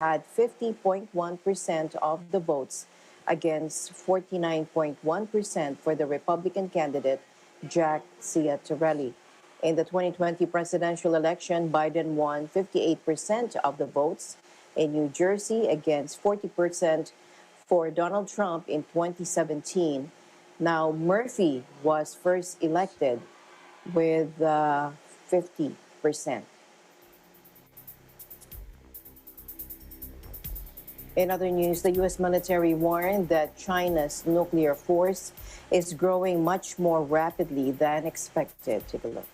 had 50.1% of the votes against 49.1% for the Republican candidate Jack Ciattarelli. In the 2020 presidential election, Biden won 58% of the votes in New Jersey against 40% for Donald Trump in 2017. Now, Murphy was first elected with 50%. In other news, the U.S. military warned that China's nuclear force is growing much more rapidly than expected. Take a look.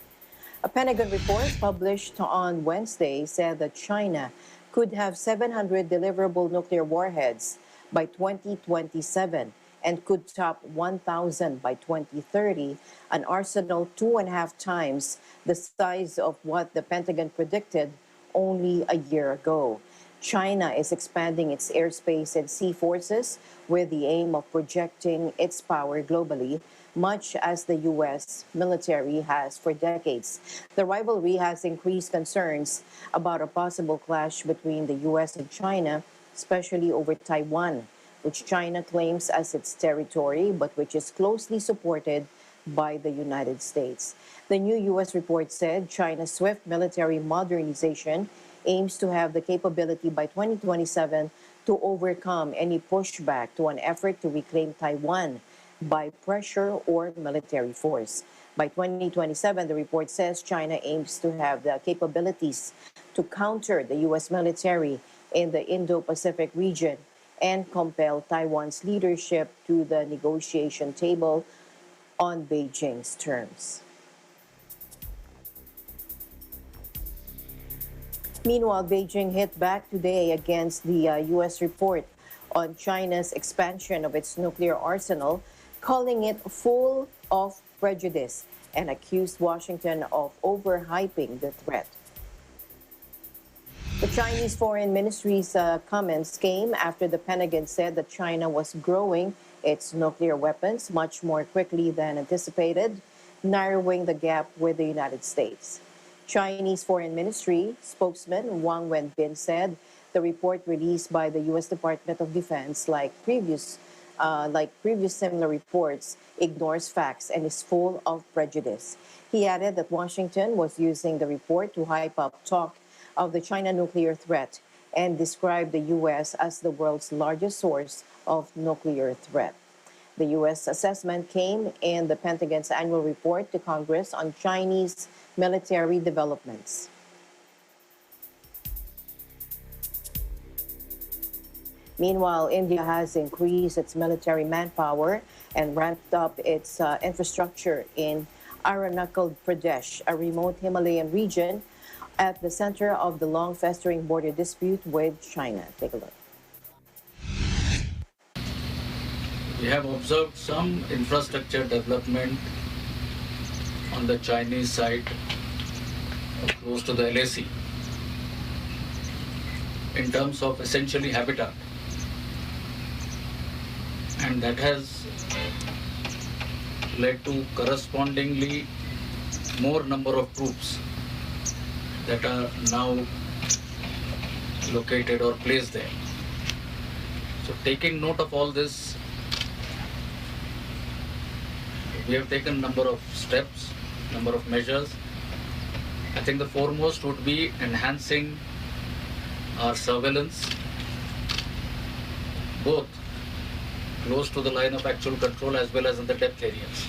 A Pentagon report published on Wednesday said that China could have 700 deliverable nuclear warheads by 2027 and could top 1,000 by 2030, an arsenal 2.5 times the size of what the Pentagon predicted only a year ago. China is expanding its airspace and sea forces with the aim of projecting its power globally, much as the U.S. military has for decades. The rivalry has increased concerns about a possible clash between the U.S. and China, especially over Taiwan, which China claims as its territory, but which is closely supported by the United States. The new U.S. report said China's swift military modernization aims to have the capability by 2027 to overcome any pushback to an effort to reclaim Taiwan by pressure or military force. By 2027, the report says China aims to have the capabilities to counter the U.S. military in the Indo-Pacific region and compel Taiwan's leadership to the negotiation table on Beijing's terms. Meanwhile, Beijing hit back today against the U.S. report on China's expansion of its nuclear arsenal, calling it full of prejudice and accused Washington of overhyping the threat. The Chinese Foreign Ministry's comments came after the Pentagon said that China was growing its nuclear weapons much more quickly than anticipated, narrowing the gap with the United States. Chinese Foreign Ministry spokesman Wang Wenbin said the report released by the U.S. Department of Defense, like previous similar reports, ignores facts and is full of prejudice. He added that Washington was using the report to hype up talk of the China nuclear threat and described the U.S. as the world's largest source of nuclear threat. The U.S. assessment came in the Pentagon's annual report to Congress on Chinese military developments. Meanwhile, India has increased its military manpower and ramped up its infrastructure in Arunachal Pradesh, a remote Himalayan region at the center of the long-festering border dispute with China. Take a look. We have observed some infrastructure development on the Chinese side, close to the LAC, in terms of essentially habitat. And that has led to correspondingly more number of troops that are now located or placed there. So taking note of all this, we have taken number of steps, number of measures. I think the foremost would be enhancing our surveillance, both close to the line of actual control as well as in the depth areas.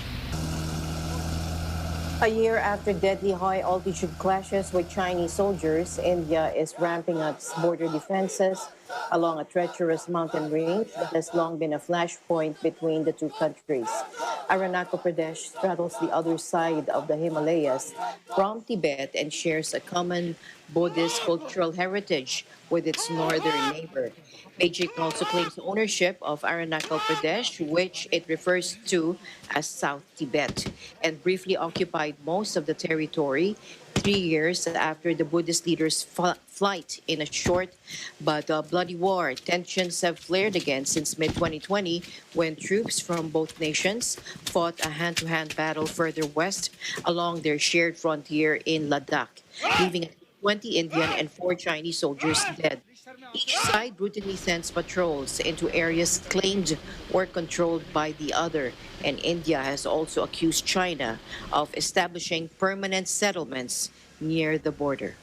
A year after deadly high-altitude clashes with Chinese soldiers, India is ramping up its border defenses along a treacherous mountain range that has long been a flashpoint between the two countries. Arunachal Pradesh straddles the other side of the Himalayas from Tibet and shares a common Buddhist cultural heritage with its northern neighbor. Beijing also claims ownership of Arunachal Pradesh, which it refers to as South Tibet, and briefly occupied most of the territory 3 years after the Buddhist leader's flight in a short but bloody war. Tensions have flared again since mid-2020 when troops from both nations fought a hand-to-hand battle further west along their shared frontier in Ladakh, leaving 20 Indian and 4 Chinese soldiers dead. Each side routinely sends patrols into areas claimed or controlled by the other, and India has also accused China of establishing permanent settlements near the border.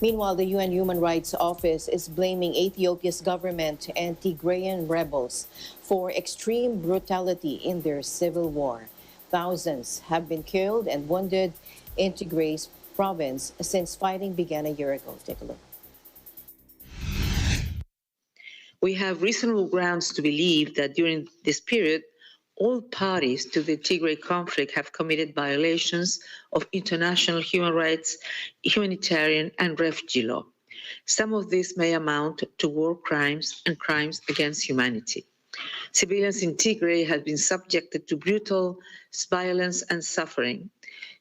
Meanwhile, the UN Human Rights Office is blaming Ethiopia's government and Tigrayan rebels for extreme brutality in their civil war. Thousands have been killed and wounded in Tigray's province since fighting began a year ago. Take a look. We have reasonable grounds to believe that during this period, all parties to the Tigray conflict have committed violations of international human rights, humanitarian, and refugee law. Some of these may amount to war crimes and crimes against humanity. Civilians in Tigray have been subjected to brutal violence and suffering.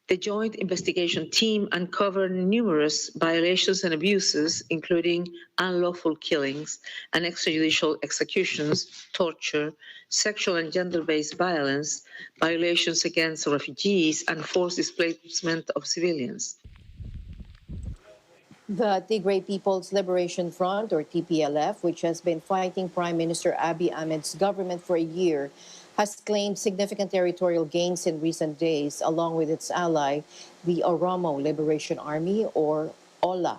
The Joint Investigation Team uncovered numerous violations and abuses, including unlawful killings and extrajudicial executions, torture, sexual and gender-based violence, violations against refugees, and forced displacement of civilians. The Tigray People's Liberation Front, or TPLF, which has been fighting Prime Minister Abiy Ahmed's government for a year, has claimed significant territorial gains in recent days, along with its ally, the Oromo Liberation Army, or OLA.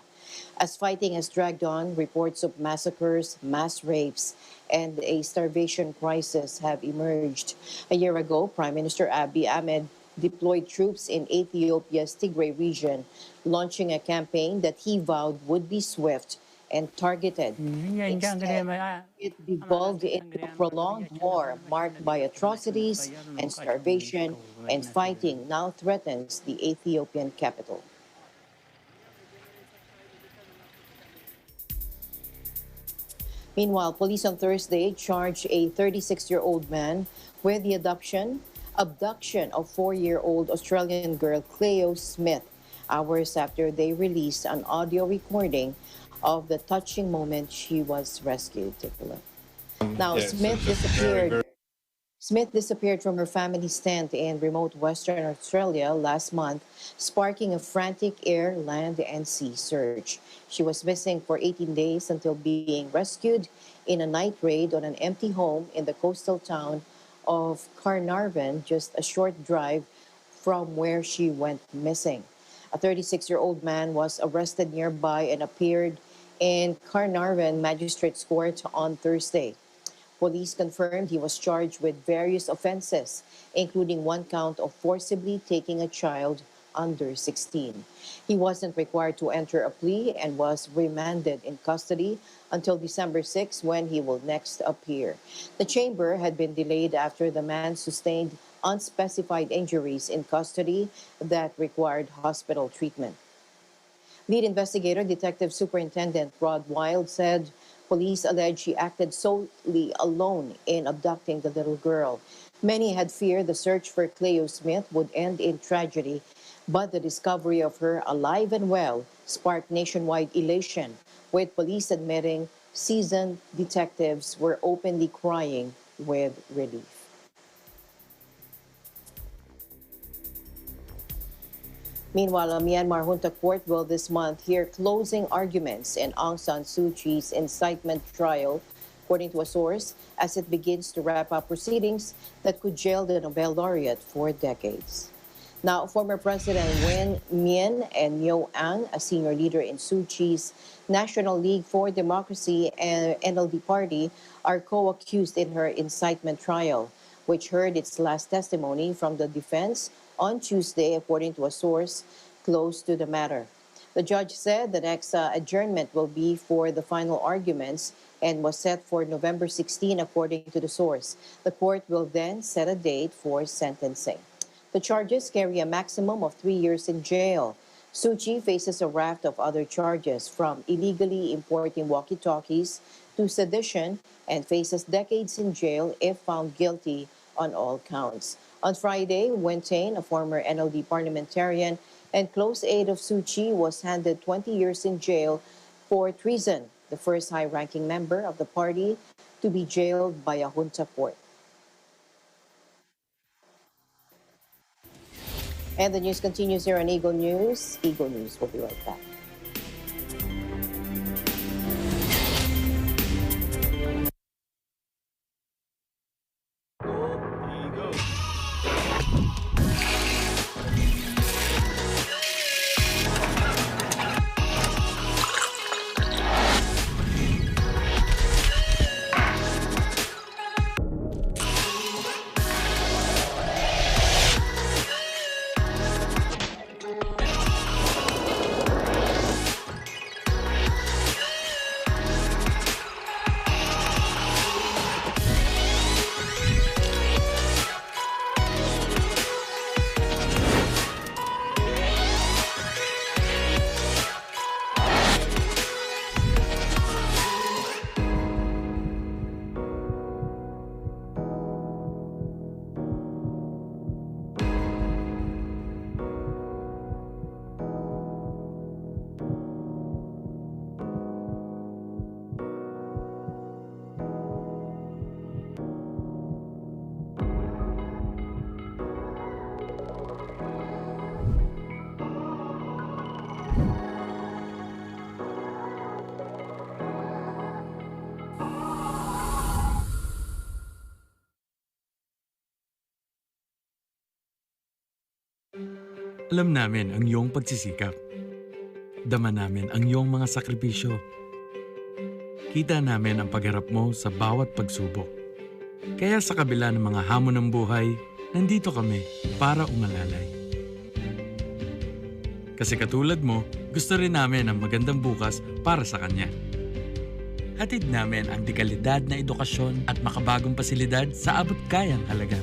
As fighting has dragged on, reports of massacres, mass rapes, and a starvation crisis have emerged. A year ago, Prime Minister Abiy Ahmed deployed troops in Ethiopia's Tigray region, launching a campaign that he vowed would be swift and targeted. Instead, it devolved into a prolonged war marked by atrocities and starvation, and fighting now threatens the Ethiopian capital. Meanwhile, police on Thursday charged a 36-year-old man with the abduction of 4-year-old Australian girl Cleo Smith, hours after they released an audio recording of the touching moment she was rescued. Take a look. Now, Yes, Smith it's just disappeared. Smith disappeared from her family's tent in remote Western Australia last month, sparking a frantic air, land, and sea search. She was missing for 18 days until being rescued in a night raid on an empty home in the coastal town of Carnarvon, just a short drive from where she went missing. A 36-year-old man was arrested nearby and appeared in Carnarvon Magistrates Court on Thursday. Police confirmed he was charged with various offenses, including one count of forcibly taking a child under 16. He wasn't required to enter a plea and was remanded in custody until December 6, when he will next appear. The chamber had been delayed after the man sustained unspecified injuries in custody that required hospital treatment. Lead investigator Detective Superintendent Rod Wild said police allege she acted solely alone in abducting the little girl. Many had feared the search for Cleo Smith would end in tragedy, but the discovery of her alive and well sparked nationwide elation, with police admitting seasoned detectives were openly crying with relief. Meanwhile, a Myanmar junta court will this month hear closing arguments in Aung San Suu Kyi's incitement trial, according to a source, as it begins to wrap up proceedings that could jail the Nobel laureate for decades. Now, former President Win Myint and Nyo Ang, a senior leader in Suu Kyi's National League for Democracy and NLD party, are co-accused in her incitement trial, which heard its last testimony from the defense on Tuesday, according to a source close to the matter. The judge said the next adjournment will be for the final arguments and was set for November 16, according to the source. The court will then set a date for sentencing. The charges carry a maximum of 3 years in jail. Suu Kyi faces a raft of other charges, from illegally importing walkie-talkies to sedition, and faces decades in jail if found guilty on all counts. On Friday, Wen Tain, a former NLD parliamentarian and close aide of Suu Kyi, was handed 20 years in jail for treason, the first high-ranking member of the party to be jailed by a junta court. And the news continues here on Eagle News. Eagle News will be right back. Alam namin ang iyong pagsisikap. Dama namin ang iyong mga sakripisyo. Kita namin ang pagharap mo sa bawat pagsubok. Kaya sa kabila ng mga hamon ng buhay, nandito kami para umalalay. Kasi katulad mo, gusto rin namin ang magandang bukas para sa kanya. Hatid namin ang dekalidad na edukasyon at makabagong pasilidad sa abot kayang halaga.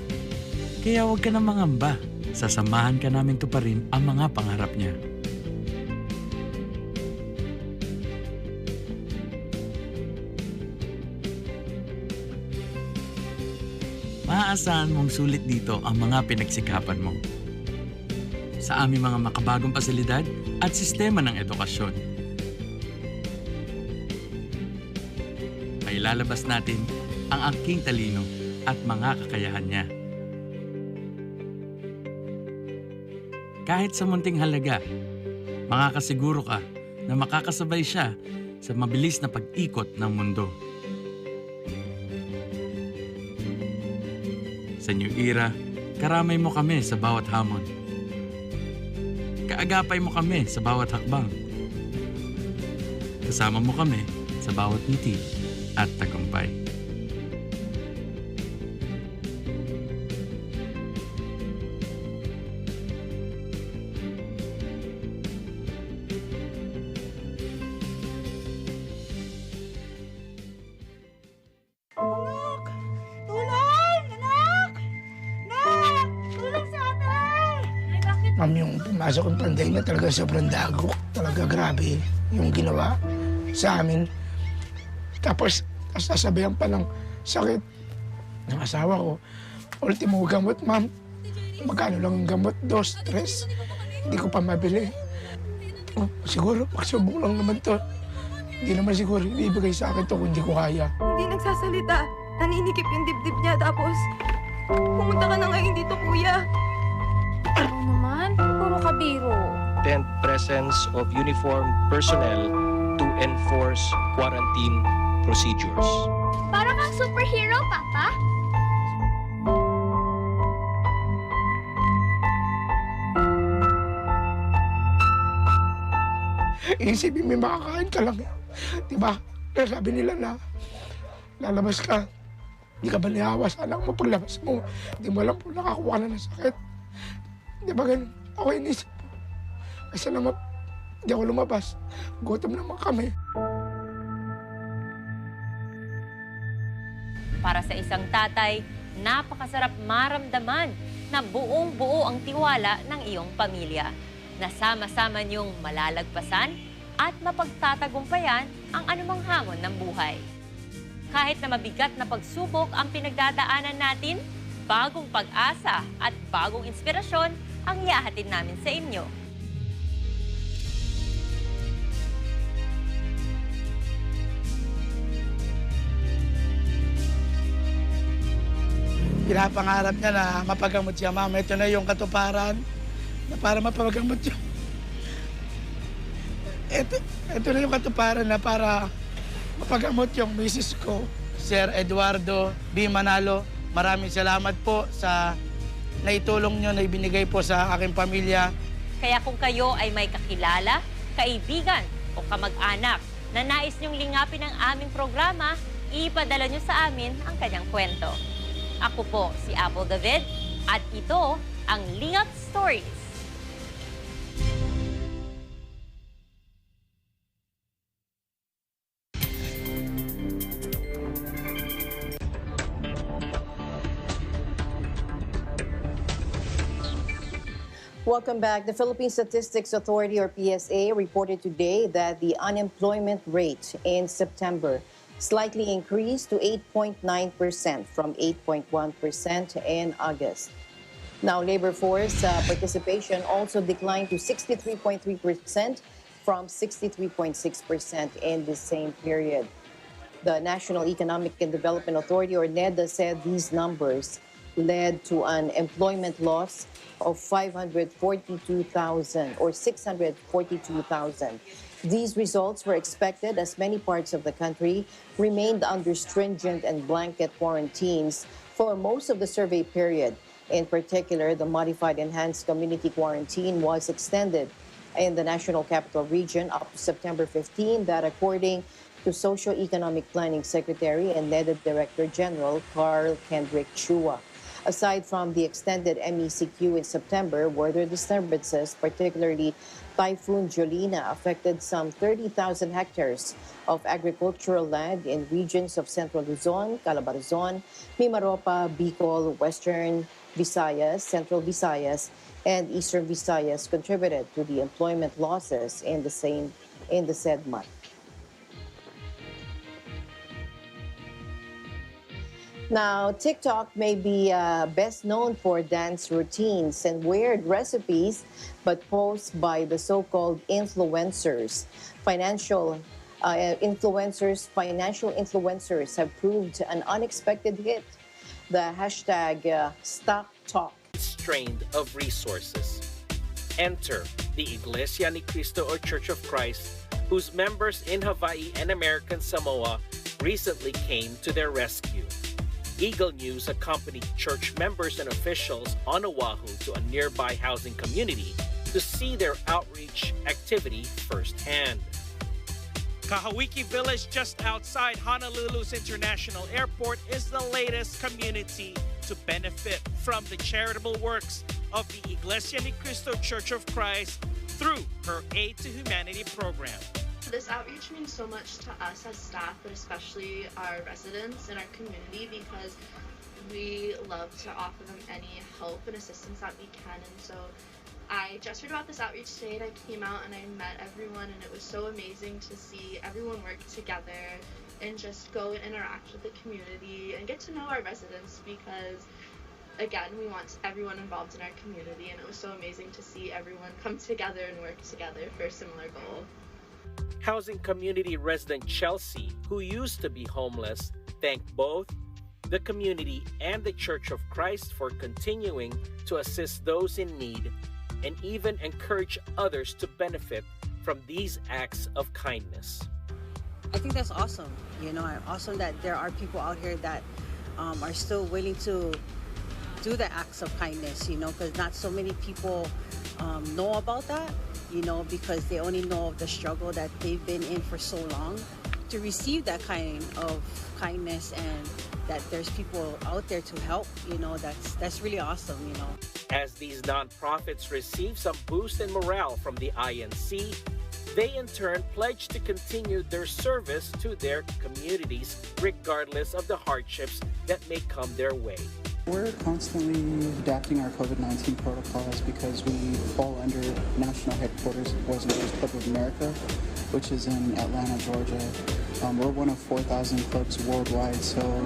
Kaya huwag ka na mangamba. Sasamahan ka namin tuparin ang mga pangarap niya. Maaasahan mong sulit dito ang mga pinagsikapan mo. Sa aming mga makabagong pasilidad at sistema ng edukasyon. May lalabas natin ang angking talino at mga kakayahan niya. Kahit sa munting halaga, makakasiguro ka na makakasabay siya sa mabilis na pag-ikot ng mundo. Sa new era, karamay mo kami sa bawat hamon. Kaagapay mo kami sa bawat hakbang. Kasama mo kami sa bawat ngiti at tagumpay. Ma'am, yung pumasok ng pandemya talaga sobrang dagok. Talaga grabe yung ginawa sa amin. Tapos sasabihan pa ng sakit ng asawa ko. Ultimo gamot, ma'am. Magkano lang ang gamot? 2, 3. Hindi ko pa mabili. Oh, siguro, pagsubok lang naman to. Hindi naman siguro ibibigay sa akin to kung hindi ko kaya. Hindi nagsasalita. Naninikip yung dibdib niya. Tapos, pumunta ka na ngayon dito, kuya. Ano naman? Puro kabiro. And presence of uniformed personnel to enforce quarantine procedures. Para kang superhero, Papa. Isipin may makakain ka lang. Diba? Sabi nila na lalabas ka. Hindi ka ba nihawa? Sana mo paglabas mo. Hindi mo alam kung nakakuha ka na ng sakit. Diba ganun? Ako inisip po. Kasi naman, hindi ako lumabas. Gutom naman kami. Para sa isang tatay, napakasarap maramdaman na buong-buo ang tiwala ng iyong pamilya. Nasama-sama niyong malalagpasan at mapagtatagumpayan ang anumang hamon ng buhay. Kahit na mabigat na pagsubok ang pinagdadaanan natin, bagong pag-asa at bagong inspirasyon ang iahatid namin sa inyo. Pinapangarap niya na mapagamot siya, ma'am. Ito na yung katuparan. na para mapagamot yung... Ito na yung katuparan na para mapagamot yung misis ko, Sir Eduardo B. Manalo. Maraming salamat po sa naitulong nyo na ibinigay po sa aking pamilya. Kaya kung kayo ay may kakilala, kaibigan o kamag-anak na nais nyong lingapin ang aming programa, ipadala nyo sa amin ang kanyang kwento. Ako po si Apple David at ito ang Lingap Stories. Welcome back. The Philippine Statistics Authority, or PSA, reported today that the unemployment rate in September slightly increased to 8.9% from 8.1% in August. Now, labor force participation also declined to 63.3% from 63.6% in the same period. The National Economic and Development Authority, or NEDA, said these numbers led to an employment loss of 542,000 or 642,000. These results were expected as many parts of the country remained under stringent and blanket quarantines for most of the survey period. In particular, the modified enhanced community quarantine was extended in the National Capital Region up to September 15, that according to Socio-Economic Planning Secretary and NEDA Director General Carl Kendrick Chua. Aside from the extended MECQ in September, weather disturbances, particularly Typhoon Jolina, affected some 30,000 hectares of agricultural land in regions of Central Luzon, Calabarzon, Mimaropa, Bicol, Western Visayas, Central Visayas, and Eastern Visayas contributed to the employment losses in the said month. Now, TikTok may be best known for dance routines and weird recipes, but posts by the so-called influencers. Financial influencers have proved an unexpected hit. The hashtag StockTalk. Strained of resources. Enter the Iglesia ni Cristo or Church of Christ, whose members in Hawaii and American Samoa recently came to their rescue. Eagle News accompanied church members and officials on Oahu to a nearby housing community to see their outreach activity firsthand. Kahawiki Village, just outside Honolulu's International Airport, is the latest community to benefit from the charitable works of the Iglesia ni Cristo Church of Christ through her Aid to Humanity program. This outreach means so much to us as staff, but especially our residents in our community, because we love to offer them any help and assistance that we can. And so I just heard about this outreach today, and I came out and I met everyone, and it was so amazing to see everyone work together and just go and interact with the community and get to know our residents, because again, we want everyone involved in our community, and it was so amazing to see everyone come together and work together for a similar goal. Housing community resident Chelsea, who used to be homeless, thanked both the community and the Church of Christ for continuing to assist those in need and even encourage others to benefit from these acts of kindness. I think that's awesome. You know, awesome that there are people out here that are still willing to do the acts of kindness, you know, because not so many people know about that, you know, because they only know of the struggle that they've been in for so long. To receive that kind of kindness and that there's people out there to help, you know, that's really awesome, you know. As these nonprofits receive some boost in morale from the INC, they in turn pledge to continue their service to their communities regardless of the hardships that may come their way. We're constantly adapting our COVID-19 protocols because we fall under national headquarters of Boys and Girls Club of America, which is in Atlanta, Georgia. We're one of 4,000 clubs worldwide, so